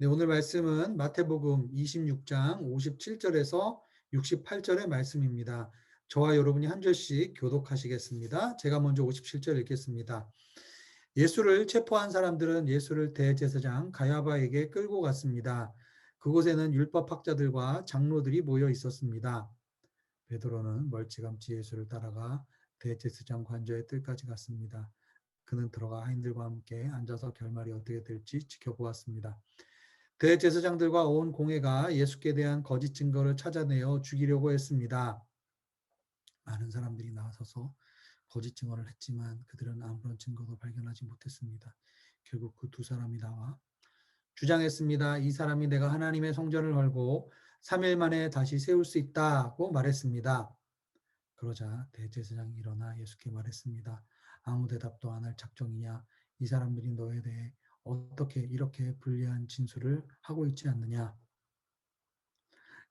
네, 오늘 말씀은 마태복음 26장 57절에서 68절의 말씀입니다. 저와 여러분이 한 절씩 교독하시겠습니다. 제가 먼저 57절 읽겠습니다. 예수를 체포한 사람들은 예수를 대제사장 가야바에게 끌고 갔습니다. 그곳에는 율법학자들과 장로들이 모여 있었습니다. 베드로는 멀찌감치 예수를 따라가 대제사장 관저의 뜰까지 갔습니다. 그는 들어가 하인들과 함께 앉아서 결말이 어떻게 될지 지켜보았습니다. 대제사장들과 온 공회가 예수께 대한 거짓 증거를 찾아내어 죽이려고 했습니다. 많은 사람들이 나서서 거짓 증언을 했지만 그들은 아무런 증거도 발견하지 못했습니다. 결국 그 두 사람이 나와 주장했습니다. 이 사람이 내가 하나님의 성전을 헐고 3일 만에 다시 세울 수 있다고 말했습니다. 그러자 대제사장이 일어나 예수께 말했습니다. 아무 대답도 안 할 작정이냐? 이 사람들이 너에 대해 어떻게 이렇게 불리한 진술을 하고 있지 않느냐?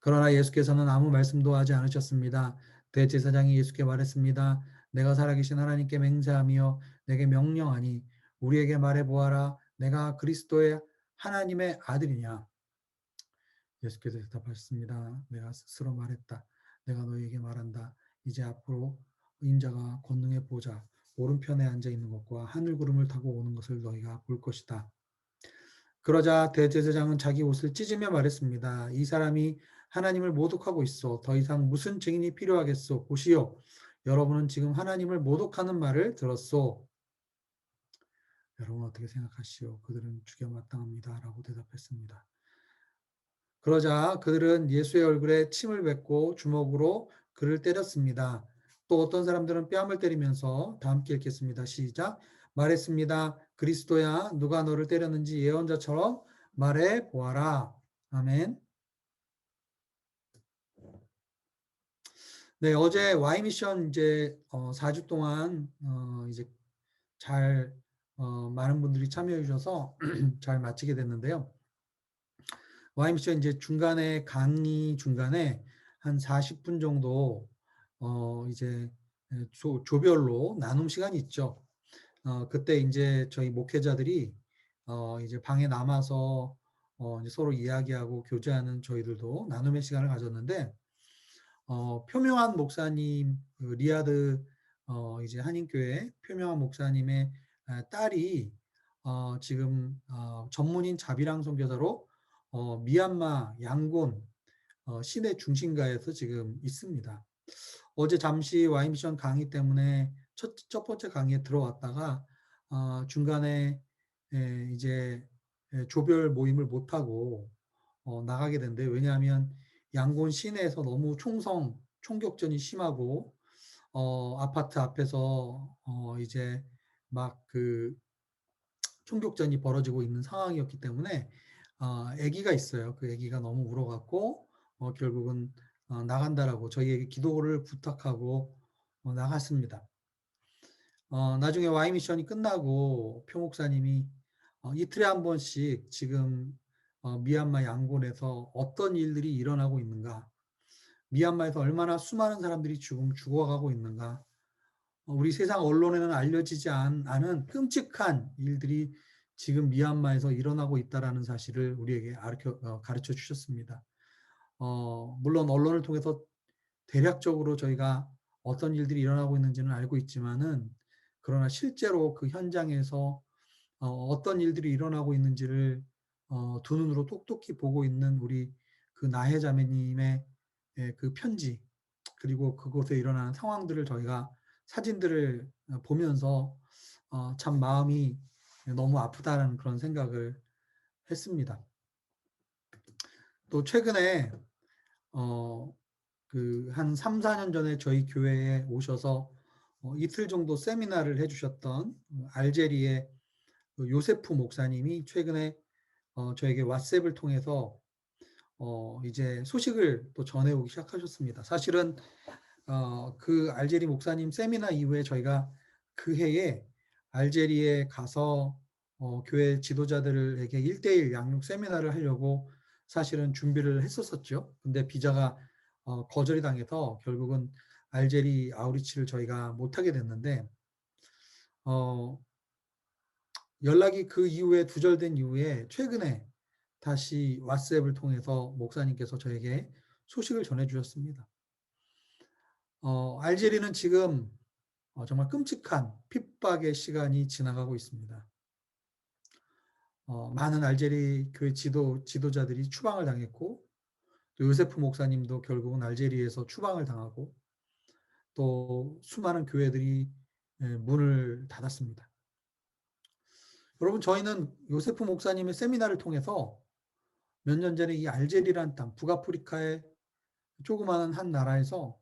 그러나 예수께서는 아무 말씀도 하지 않으셨습니다. 대제사장이 예수께 말했습니다. 내가 살아계신 하나님께 맹세하며 내게 명령하니 우리에게 말해보아라. 내가 그리스도의 하나님의 아들이냐? 예수께서 대답하셨습니다. 내가 스스로 말했다. 내가 너희에게 말한다. 이제 앞으로 인자가 권능의 보좌 오른편에 앉아 있는 것과 하늘 구름을 타고 오는 것을 너희가 볼 것이다. 그러자 대제사장은 자기 옷을 찢으며 말했습니다. 이 사람이 하나님을 모독하고 있어. 더 이상 무슨 증인이 필요하겠소? 보시오. 여러분은 지금 하나님을 모독하는 말을 들었소. 여러분 어떻게 생각하시오? 그들은 죽여 마땅합니다. 라고 대답했습니다. 그러자 그들은 예수의 얼굴에 침을 뱉고 주먹으로 그를 때렸습니다. 또 어떤 사람들은 뺨을 때리면서 다 함께 읽겠습니다. 시작. 말했습니다. 그리스도야, 누가 너를 때렸는지 예언자처럼 말해 보아라. 아멘. 네, 어제 Y 미션 이제 4주 동안 이제 잘 많은 분들이 참여해 주셔서 잘 마치게 됐는데요. Y 미션 이제 중간에 강의 중간에 한 40분 정도 이제 조별로 나눔 시간이 있죠. 그때 이제 저희 목회자들이 이제 방에 남아서 이제 서로 이야기하고 교제하는 저희들도 나눔의 시간을 가졌는데 표명한 목사님 그 리아드 이제 한인교회 표명한 목사님의 딸이 지금 전문인 자비랑 선교사로 미얀마 양곤 시내 중심가에서 지금 있습니다. 어제 잠시 Y미션 강의 때문에 첫 번째 강의에 들어왔다가 중간에 이제 조별 모임을 못하고 나가게 된대. 왜냐하면 양곤 시내에서 너무 총격전이 심하고 아파트 앞에서 이제 막 그 총격전이 벌어지고 있는 상황이었기 때문에 아기가 있어요. 그 아기가 너무 울어갖고 결국은 나간다라고 저희에게 기도를 부탁하고 나갔습니다. 나중에 Y 미션이 끝나고 표 목사님이 이틀에 한 번씩 지금 미얀마 양곤에서 어떤 일들이 일어나고 있는가, 미얀마에서 얼마나 수많은 사람들이 지금 죽어가고 있는가, 우리 세상 언론에는 알려지지 않은 끔찍한 일들이 지금 미얀마에서 일어나고 있다라는 사실을 우리에게 가르쳐 주셨습니다. 물론 언론을 통해서 대략적으로 저희가 어떤 일들이 일어나고 있는지는 알고 있지만은 그러나 실제로 그 현장에서 어떤 일들이 일어나고 있는지를 두 눈으로 똑똑히 보고 있는 우리 그 나혜 자매님의 그 편지 그리고 그곳에 일어나는 상황들을 저희가 사진들을 보면서 참 마음이 너무 아프다는 그런 생각을 했습니다. 또 최근에 그 한 3, 4년 전에 저희 교회에 오셔서 이틀 정도 세미나를 해주셨던 알제리의 그 요세프 목사님이 최근에 저에게 왓츠앱을 통해서 이제 소식을 또 전해오기 시작하셨습니다. 사실은 그 알제리 목사님 세미나 이후에 저희가 그 해에 알제리에 가서 교회 지도자들에게 1대1 양육 세미나를 하려고 사실은 준비를 했었었죠. 근데 비자가 거절이 당해서 결국은 알제리 아우리치를 저희가 못하게 됐는데 연락이 그 이후에 두절된 이후에 최근에 다시 왓츠앱을 통해서 목사님께서 저에게 소식을 전해 주셨습니다. 알제리는 지금 정말 끔찍한 핍박의 시간이 지나가고 있습니다. 많은 알제리 교회 지도자들이 추방을 당했고, 또 요세프 목사님도 결국은 알제리에서 추방을 당하고, 또 수많은 교회들이 문을 닫았습니다. 여러분, 저희는 요세프 목사님의 세미나를 통해서 몇 년 전에 이 알제리라는 땅, 북아프리카의 조그마한 한 나라에서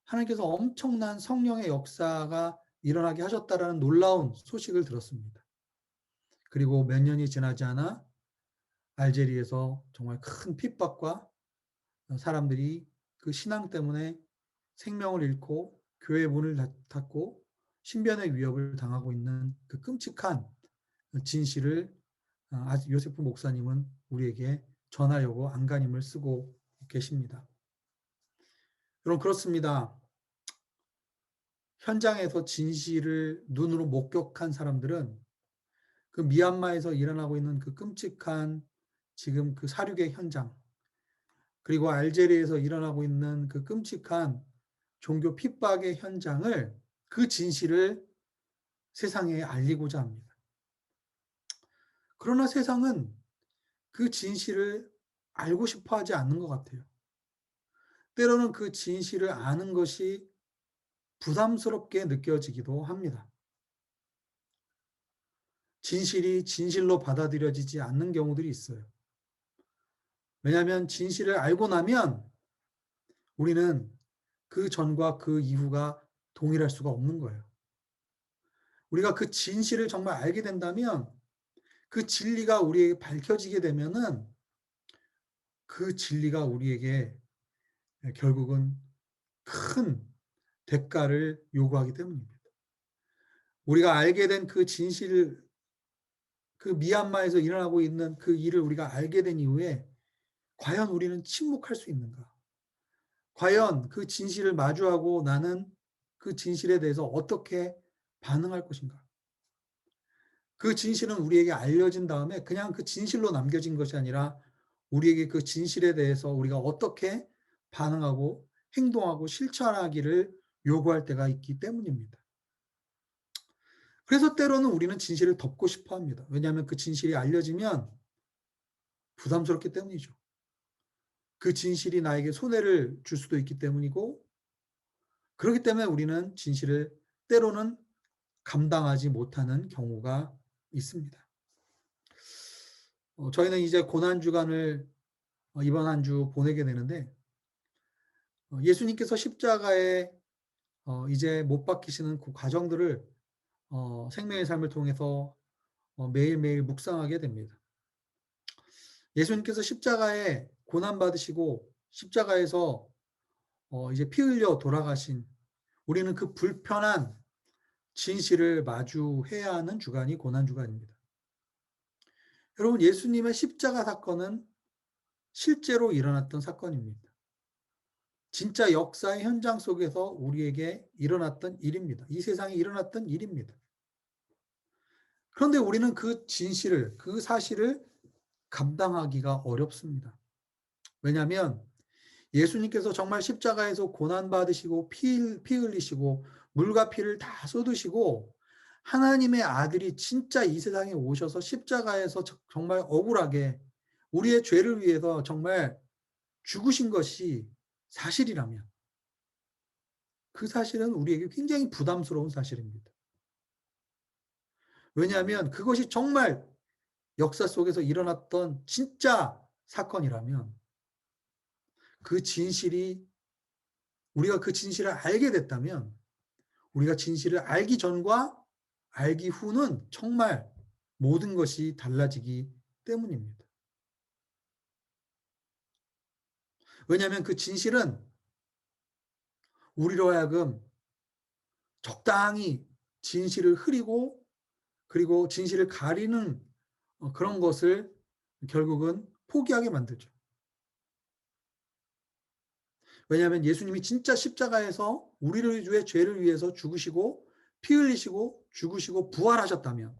하나님께서 엄청난 성령의 역사가 일어나게 하셨다라는 놀라운 소식을 들었습니다. 그리고 몇 년이 지나지 않아 알제리에서 정말 큰 핍박과 사람들이 그 신앙 때문에 생명을 잃고 교회 문을 닫고 신변의 위협을 당하고 있는 그 끔찍한 진실을 요세프 목사님은 우리에게 전하려고 안간힘을 쓰고 계십니다. 여러분, 그렇습니다. 현장에서 진실을 눈으로 목격한 사람들은 그 미얀마에서 일어나고 있는 그 끔찍한 지금 그 사륙의 현장, 그리고 알제리에서 일어나고 있는 그 끔찍한 종교 핍박의 현장을, 그 진실을 세상에 알리고자 합니다. 그러나 세상은 그 진실을 알고 싶어 하지 않는 것 같아요. 때로는 그 진실을 아는 것이 부담스럽게 느껴지기도 합니다. 진실이 진실로 받아들여지지 않는 경우들이 있어요. 왜냐하면 진실을 알고 나면 우리는 그 전과 그 이후가 동일할 수가 없는 거예요. 우리가 그 진실을 정말 알게 된다면, 그 진리가 우리에게 밝혀지게 되면은 그 진리가 우리에게 결국은 큰 대가를 요구하기 때문입니다. 우리가 알게 된 그 진실, 그 미얀마에서 일어나고 있는 그 일을 우리가 알게 된 이후에 과연 우리는 침묵할 수 있는가? 과연 그 진실을 마주하고 나는 그 진실에 대해서 어떻게 반응할 것인가? 그 진실은 우리에게 알려진 다음에 그냥 그 진실로 남겨진 것이 아니라 우리에게 그 진실에 대해서 우리가 어떻게 반응하고 행동하고 실천하기를 요구할 때가 있기 때문입니다. 그래서 때로는 우리는 진실을 덮고 싶어 합니다. 왜냐하면 그 진실이 알려지면 부담스럽기 때문이죠. 그 진실이 나에게 손해를 줄 수도 있기 때문이고, 그렇기 때문에 우리는 진실을 때로는 감당하지 못하는 경우가 있습니다. 저희는 이제 고난주간을 이번 한 주 보내게 되는데, 예수님께서 십자가에 이제 못 박히시는 그 과정들을 생명의 삶을 통해서 매일매일 묵상하게 됩니다. 예수님께서 십자가에 고난 받으시고 십자가에서 이제 피 흘려 돌아가신, 우리는 그 불편한 진실을 마주해야 하는 주간이 고난주간입니다. 여러분, 예수님의 십자가 사건은 실제로 일어났던 사건입니다. 진짜 역사의 현장 속에서 우리에게 일어났던 일입니다. 이 세상에 일어났던 일입니다. 그런데 우리는 그 진실을, 그 사실을 감당하기가 어렵습니다. 왜냐하면 예수님께서 정말 십자가에서 고난받으시고 피 흘리시고 물과 피를 다 쏟으시고 하나님의 아들이 진짜 이 세상에 오셔서 십자가에서 정말 억울하게 우리의 죄를 위해서 정말 죽으신 것이 사실이라면, 그 사실은 우리에게 굉장히 부담스러운 사실입니다. 왜냐하면 그것이 정말 역사 속에서 일어났던 진짜 사건이라면, 그 진실이, 우리가 그 진실을 알게 됐다면, 우리가 진실을 알기 전과 알기 후는 정말 모든 것이 달라지기 때문입니다. 왜냐하면 그 진실은 우리로 하여금 적당히 진실을 흐리고, 그리고 진실을 가리는 그런 것을 결국은 포기하게 만들죠. 왜냐하면 예수님이 진짜 십자가에서 우리를 위해, 죄를 위해서 죽으시고 피 흘리시고 죽으시고 부활하셨다면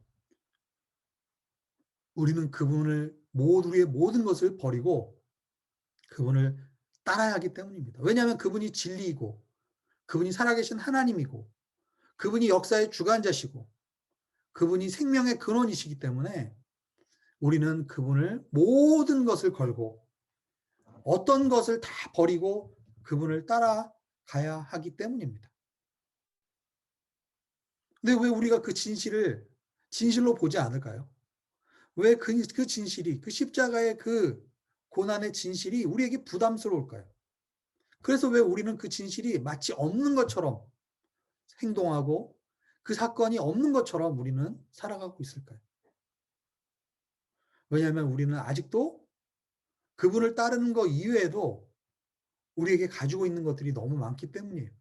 우리는 그분을 우리의 모든 것을 버리고 그분을 따라야 하기 때문입니다. 왜냐하면 그분이 진리이고 그분이 살아계신 하나님이고 그분이 역사의 주관자시고 그분이 생명의 근원이시기 때문에 우리는 그분을 모든 것을 걸고 어떤 것을 다 버리고 그분을 따라가야 하기 때문입니다. 근데 왜 우리가 그 진실을 진실로 보지 않을까요? 왜 그 진실이, 그 십자가의 그 고난의 진실이 우리에게 부담스러울까요? 그래서 왜 우리는 그 진실이 마치 없는 것처럼 행동하고 그 사건이 없는 것처럼 우리는 살아가고 있을까요? 왜냐하면 우리는 아직도 그분을 따르는 것 이외에도 우리에게 가지고 있는 것들이 너무 많기 때문이에요.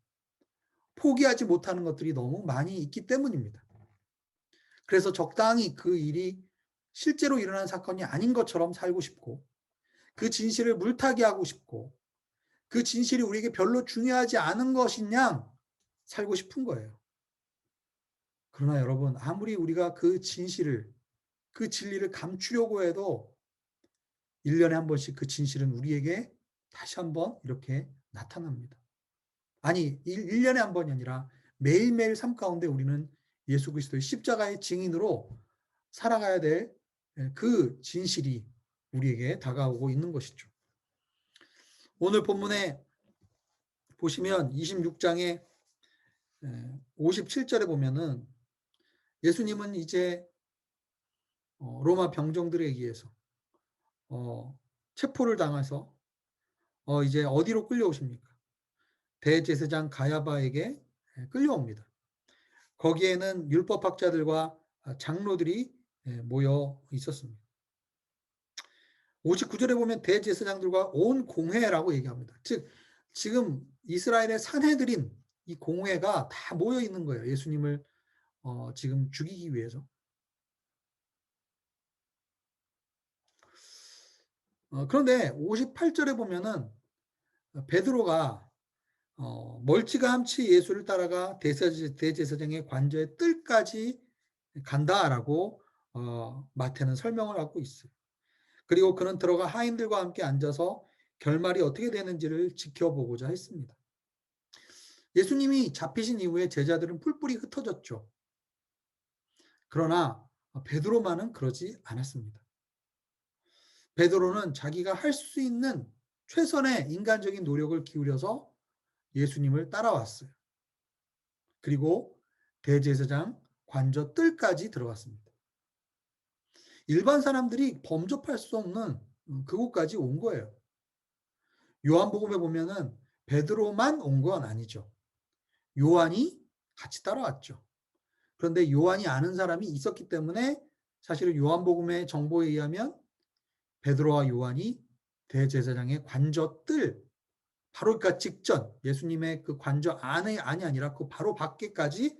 포기하지 못하는 것들이 너무 많이 있기 때문입니다. 그래서 적당히 그 일이 실제로 일어난 사건이 아닌 것처럼 살고 싶고 그 진실을 물타기 하고 싶고 그 진실이 우리에게 별로 중요하지 않은 것인 양 살고 싶은 거예요. 그러나 여러분, 아무리 우리가 그 진실을, 그 진리를 감추려고 해도 1년에 한 번씩 그 진실은 우리에게 다시 한번 이렇게 나타납니다. 아니, 1년에 한 번이 아니라 매일매일 삶 가운데 우리는 예수 그리스도의 십자가의 증인으로 살아가야 될 그 진실이 우리에게 다가오고 있는 것이죠. 오늘 본문에 보시면 26장의 57절에 보면은 예수님은 이제 로마 병정들에 의해서 체포를 당해서 이제 어디로 끌려오십니까? 대제사장 가야바에게 끌려옵니다. 거기에는 율법학자들과 장로들이 모여 있었습니다. 59절에 보면 대제사장들과 온 공회라고 얘기합니다. 즉 지금 이스라엘의 산헤드린 이 공회가 다 모여 있는 거예요. 예수님을 지금 죽이기 위해서. 그런데 58절에 보면은 베드로가 멀찌감치 예수를 따라가 대제사장의 관저의 뜰까지 간다라고 마태는 설명을 하고 있어요. 그리고 그는 들어가 하인들과 함께 앉아서 결말이 어떻게 되는지를 지켜보고자 했습니다. 예수님이 잡히신 이후에 제자들은 뿔뿔이 흩어졌죠. 그러나 베드로만은 그러지 않았습니다. 베드로는 자기가 할 수 있는 최선의 인간적인 노력을 기울여서 예수님을 따라왔어요. 그리고 대제사장 관저 뜰까지 들어갔습니다. 일반 사람들이 범접할 수 없는 그곳까지 온 거예요. 요한복음에 보면은 베드로만 온 건 아니죠. 요한이 같이 따라왔죠. 그런데 요한이 아는 사람이 있었기 때문에 사실은 요한복음의 정보에 의하면 베드로와 요한이 대제사장의 관저 뜰 바로 그러니까 직전 예수님의 그 관저 안이 아니라 그 바로 밖에까지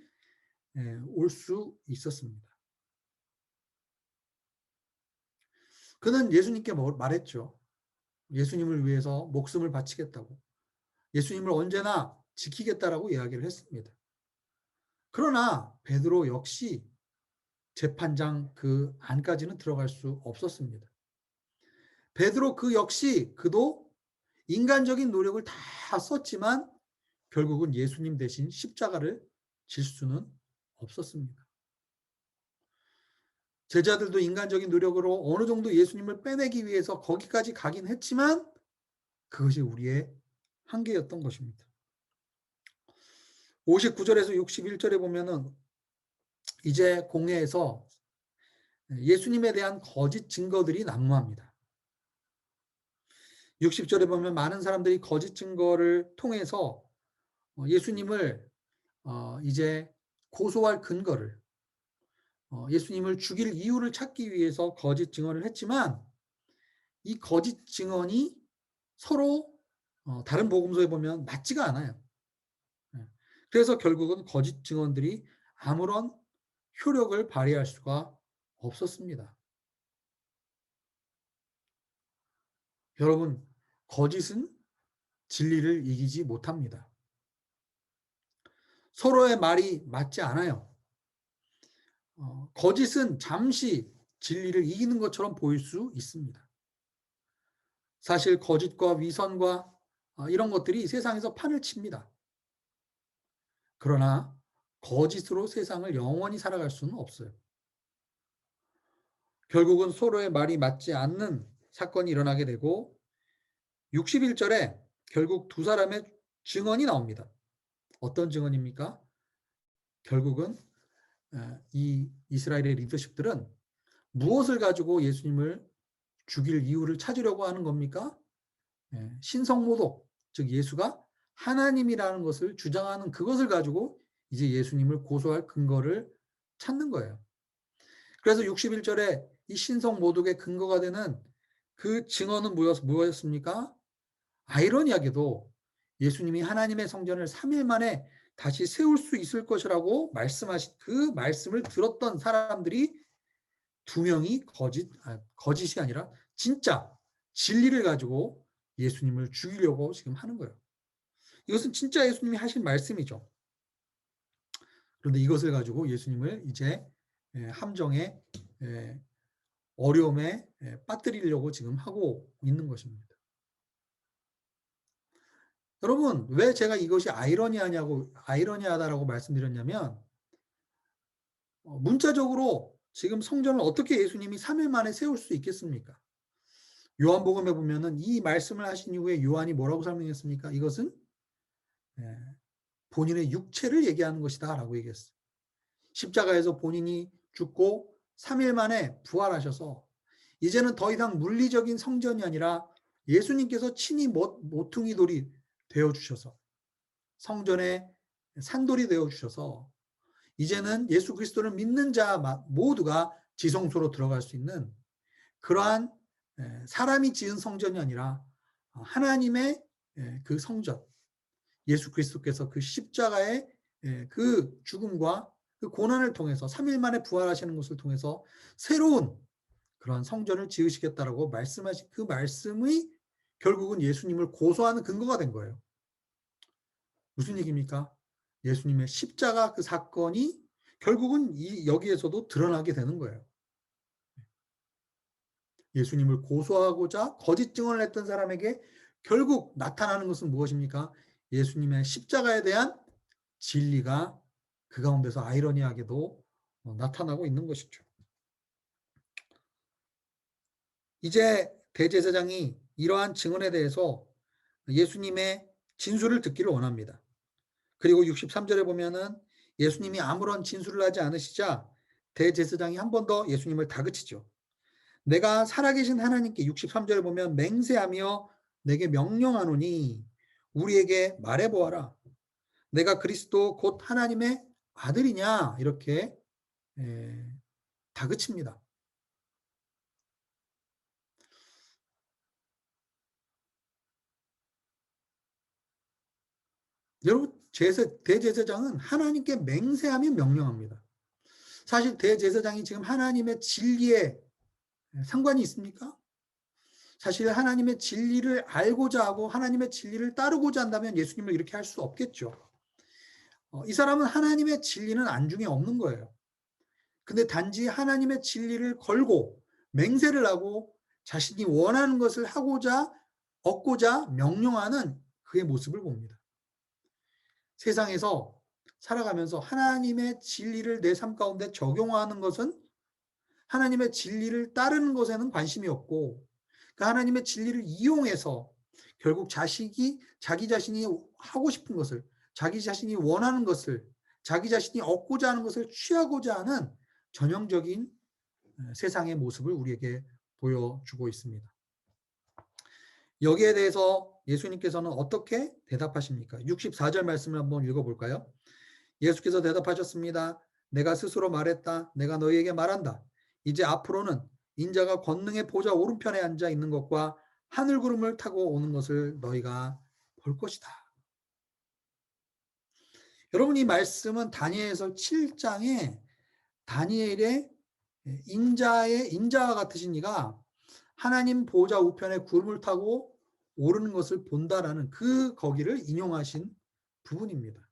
올 수 있었습니다. 그는 예수님께 말했죠. 예수님을 위해서 목숨을 바치겠다고. 예수님을 언제나 지키겠다라고 이야기를 했습니다. 그러나 베드로 역시 재판장 그 안까지는 들어갈 수 없었습니다. 베드로 그 역시 그도 인간적인 노력을 다 썼지만 결국은 예수님 대신 십자가를 질 수는 없었습니다. 제자들도 인간적인 노력으로 어느 정도 예수님을 빼내기 위해서 거기까지 가긴 했지만 그것이 우리의 한계였던 것입니다. 59절에서 61절에 보면은 이제 공회에서 예수님에 대한 거짓 증거들이 난무합니다. 60절에 보면 많은 사람들이 거짓 증거를 통해서 예수님을 이제 고소할 근거를 예수님을 죽일 이유를 찾기 위해서 거짓 증언을 했지만 이 거짓 증언이 서로 다른 복음서에 보면 맞지가 않아요. 예. 그래서 결국은 거짓 증언들이 아무런 효력을 발휘할 수가 없었습니다. 여러분, 거짓은 진리를 이기지 못합니다. 서로의 말이 맞지 않아요. 거짓은 잠시 진리를 이기는 것처럼 보일 수 있습니다. 사실 거짓과 위선과 이런 것들이 세상에서 판을 칩니다. 그러나 거짓으로 세상을 영원히 살아갈 수는 없어요. 결국은 서로의 말이 맞지 않는 사건이 일어나게 되고 61절에 결국 두 사람의 증언이 나옵니다. 어떤 증언입니까? 결국은 이 이스라엘의 리더십들은 무엇을 가지고 예수님을 죽일 이유를 찾으려고 하는 겁니까? 신성모독, 즉 예수가 하나님이라는 것을 주장하는 그것을 가지고 이제 예수님을 고소할 근거를 찾는 거예요. 그래서 61절에 이 신성모독의 근거가 되는 그 증언은 무엇이었습니까? 아이러니하게도 예수님이 하나님의 성전을 3일 만에 다시 세울 수 있을 것이라고 말씀하신 그 말씀을 들었던 사람들이 두 명이 거짓이 아니라 진짜 진리를 가지고 예수님을 죽이려고 지금 하는 거예요. 이것은 진짜 예수님이 하신 말씀이죠. 그런데 이것을 가지고 예수님을 이제 함정에 어려움에 빠뜨리려고 지금 하고 있는 것입니다. 여러분, 왜 제가 이것이 아이러니하다라고 말씀드렸냐면 문자적으로 지금 성전을 어떻게 예수님이 3일 만에 세울 수 있겠습니까? 요한복음에 보면은 이 말씀을 하신 이후에 요한이 뭐라고 설명했습니까? 이것은 본인의 육체를 얘기하는 것이다라고 얘기했어요. 십자가에서 본인이 죽고 3일 만에 부활하셔서 이제는 더 이상 물리적인 성전이 아니라 예수님께서 친히 모퉁이 돌이 되어 주셔서 성전의 산돌이 되어 주셔서 이제는 예수 그리스도를 믿는 자 모두가 지성소로 들어갈 수 있는 그러한 사람이 지은 성전이 아니라 하나님의 그 성전, 예수 그리스도께서 그 십자가의 그 죽음과 그 고난을 통해서 3일 만에 부활하시는 것을 통해서 새로운 그런 성전을 지으시겠다라고 말씀하신 그 말씀이 결국은 예수님을 고소하는 근거가 된 거예요. 무슨 얘기입니까? 예수님의 십자가 그 사건이 결국은 여기에서도 드러나게 되는 거예요. 예수님을 고소하고자 거짓 증언을 했던 사람에게 결국 나타나는 것은 무엇입니까? 예수님의 십자가에 대한 진리가 그 가운데서 아이러니하게도 나타나고 있는 것이죠. 이제 대제사장이 이러한 증언에 대해서 예수님의 진술을 듣기를 원합니다. 그리고 63절에 보면은 예수님이 아무런 진술을 하지 않으시자 대제사장이 한 번 더 예수님을 다그치죠. 내가 살아계신 하나님께 63절에 보면 맹세하며 내게 명령하노니 우리에게 말해보아라. 내가 그리스도 곧 하나님의 아들이냐 이렇게 다그칩니다. 여러분 대제사장은 하나님께 맹세하며 명령합니다. 사실 대제사장이 지금 하나님의 진리에 상관이 있습니까? 사실 하나님의 진리를 알고자 하고 하나님의 진리를 따르고자 한다면 예수님을 이렇게 할 수 없겠죠. 이 사람은 하나님의 진리는 안중에 없는 거예요. 근데 단지 하나님의 진리를 걸고 맹세를 하고 자신이 원하는 것을 하고자 얻고자 명령하는 그의 모습을 봅니다. 세상에서 살아가면서 하나님의 진리를 내 삶 가운데 적용하는 것은 하나님의 진리를 따르는 것에는 관심이 없고 그 하나님의 진리를 이용해서 결국 자기 자신이 하고 싶은 것을 자기 자신이 원하는 것을 자기 자신이 얻고자 하는 것을 취하고자 하는 전형적인 세상의 모습을 우리에게 보여주고 있습니다. 여기에 대해서 예수님께서는 어떻게 대답하십니까? 64절 말씀을 한번 읽어볼까요? 예수께서 대답하셨습니다. 내가 스스로 말했다. 내가 너희에게 말한다. 이제 앞으로는 인자가 권능의 보좌 오른편에 앉아 있는 것과 하늘 구름을 타고 오는 것을 너희가 볼 것이다. 여러분 이 말씀은 다니엘서 7장에 다니엘의 인자와 같으신 이가 하나님 보좌 우편에 구름을 타고 오르는 것을 본다라는 그 거기를 인용하신 부분입니다.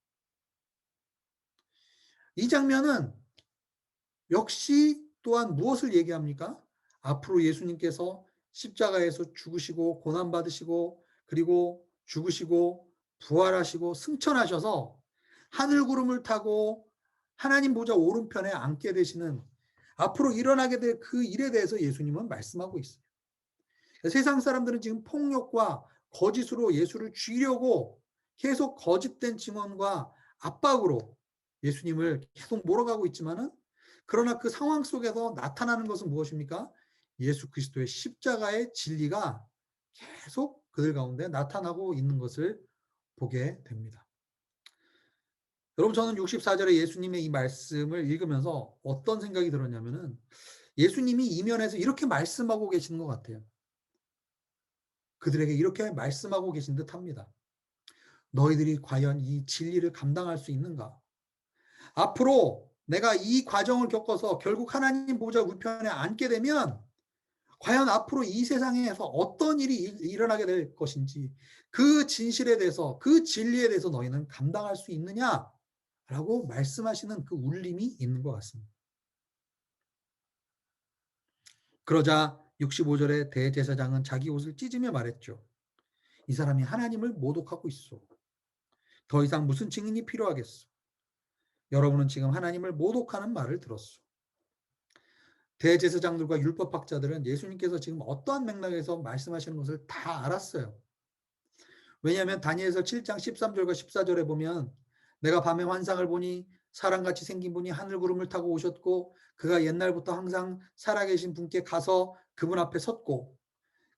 이 장면은 역시 또한 무엇을 얘기합니까? 앞으로 예수님께서 십자가에서 죽으시고 고난받으시고 그리고 죽으시고 부활하시고 승천하셔서 하늘 구름을 타고 하나님 보좌 오른편에 앉게 되시는 앞으로 일어나게 될 그 일에 대해서 예수님은 말씀하고 있어요. 세상 사람들은 지금 폭력과 거짓으로 예수를 죽이려고 계속 거짓된 증언과 압박으로 예수님을 계속 몰아가고 있지만은 그러나 그 상황 속에서 나타나는 것은 무엇입니까? 예수 그리스도의 십자가의 진리가 계속 그들 가운데 나타나고 있는 것을 보게 됩니다. 여러분 저는 64절에 예수님의 이 말씀을 읽으면서 어떤 생각이 들었냐면은 예수님이 이면에서 이렇게 말씀하고 계시는 것 같아요. 그들에게 이렇게 말씀하고 계신 듯합니다. 너희들이 과연 이 진리를 감당할 수 있는가? 앞으로 내가 이 과정을 겪어서 결국 하나님 보좌 우편에 앉게 되면 과연 앞으로 이 세상에서 어떤 일이 일어나게 될 것인지 그 진실에 대해서 그 진리에 대해서 너희는 감당할 수 있느냐라고 말씀하시는 그 울림이 있는 것 같습니다. 그러자 65절에 대제사장은 자기 옷을 찢으며 말했죠. 이 사람이 하나님을 모독하고 있어. 더 이상 무슨 증인이 필요하겠어. 여러분은 지금 하나님을 모독하는 말을 들었어. 대제사장들과 율법학자들은 예수님께서 지금 어떠한 맥락에서 말씀하시는 것을 다 알았어요. 왜냐하면 다니엘서 7장 13절과 14절에 보면 내가 밤에 환상을 보니 사람같이 생긴 분이 하늘 구름을 타고 오셨고 그가 옛날부터 항상 살아계신 분께 가서 그분 앞에 섰고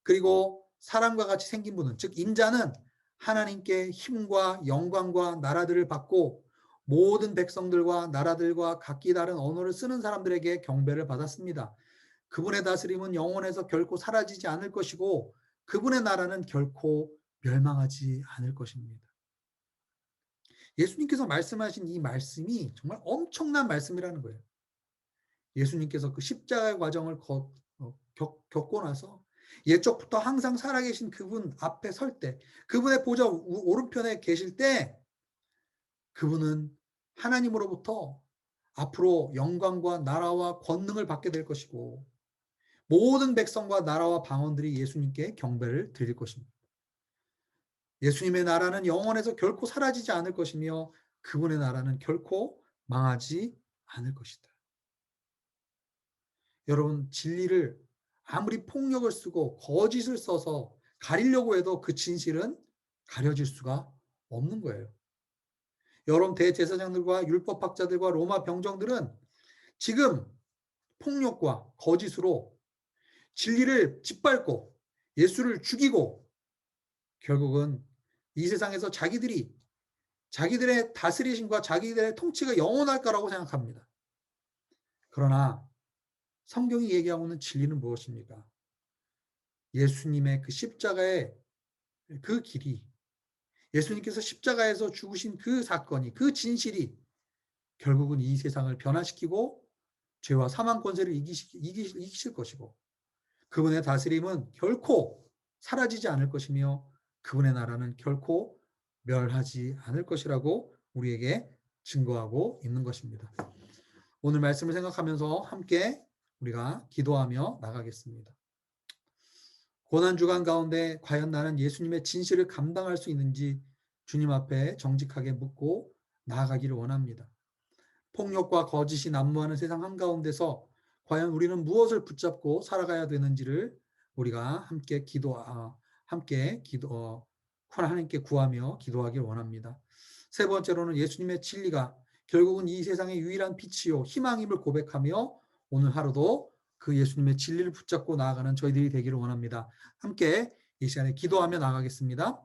그리고 사람과 같이 생긴 분은 즉 인자는 하나님께 힘과 영광과 나라들을 받고 모든 백성들과 나라들과 각기 다른 언어를 쓰는 사람들에게 경배를 받았습니다. 그분의 다스림은 영원해서 결코 사라지지 않을 것이고 그분의 나라는 결코 멸망하지 않을 것입니다. 예수님께서 말씀하신 이 말씀이 정말 엄청난 말씀이라는 거예요. 예수님께서 그 십자가의 과정을 겪고 나서 옛적부터 항상 살아계신 그분 앞에 설 때, 그분의 보좌 오른편에 계실 때, 그분은 하나님으로부터 앞으로 영광과 나라와 권능을 받게 될 것이고, 모든 백성과 나라와 방언들이 예수님께 경배를 드릴 것입니다. 예수님의 나라는 영원해서 결코 사라지지 않을 것이며, 그분의 나라는 결코 망하지 않을 것이다. 여러분, 진리를 아무리 폭력을 쓰고 거짓을 써서 가리려고 해도 그 진실은 가려질 수가 없는 거예요. 여러분 대제사장들과 율법학자들과 로마 병정들은 지금 폭력과 거짓으로 진리를 짓밟고 예수를 죽이고 결국은 이 세상에서 자기들의 다스리심과 자기들의 통치가 영원할 거라고 생각합니다. 그러나 성경이 얘기하고 있는 진리는 무엇입니까? 예수님의 그 십자가의 그 길이 예수님께서 십자가에서 죽으신 그 사건이 그 진실이 결국은 이 세상을 변화시키고 죄와 사망 권세를 이기실 것이고 그분의 다스림은 결코 사라지지 않을 것이며 그분의 나라는 결코 멸하지 않을 것이라고 우리에게 증거하고 있는 것입니다. 오늘 말씀을 생각하면서 함께 우리가 기도하며 나가겠습니다. 고난주간 가운데 과연 나는 예수님의 진실을 감당할 수 있는지 주님 앞에 정직하게 묻고 나아가기를 원합니다. 폭력과 거짓이 난무하는 세상 한가운데서 과연 우리는 무엇을 붙잡고 살아가야 되는지를 우리가 하나님께 구하며 기도하길 원합니다. 세 번째로는 예수님의 진리가 결국은 이 세상의 유일한 빛이요 희망임을 고백하며 오늘 하루도 그 예수님의 진리를 붙잡고 나아가는 저희들이 되기를 원합니다. 함께 이 시간에 기도하며 나가겠습니다.